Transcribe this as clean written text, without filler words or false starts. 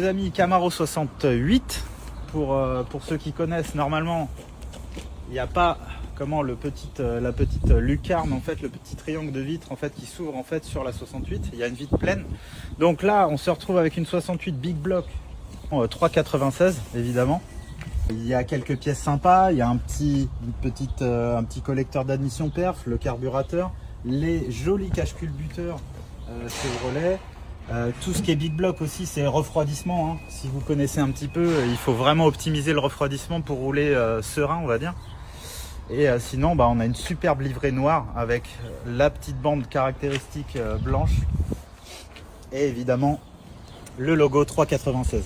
amis, Camaro 68. Pour ceux qui connaissent, normalement, il n'y a pas la petite lucarne, en fait, le petit triangle de vitre en fait, qui s'ouvre en fait, sur la 68. Il y a une vitre pleine. Donc là, on se retrouve avec une 68 Big Block 3,96 évidemment. Il y a quelques pièces sympas, il y a un petit collecteur d'admission perf, le carburateur, les jolis cache-culbuteurs Chevrolet. Tout ce qui est Big Block aussi, c'est refroidissement, hein. Si vous connaissez un petit peu, il faut vraiment optimiser le refroidissement pour rouler serein, on va dire. Et sinon, on a une superbe livrée noire avec la petite bande caractéristique blanche et évidemment le logo 3,96.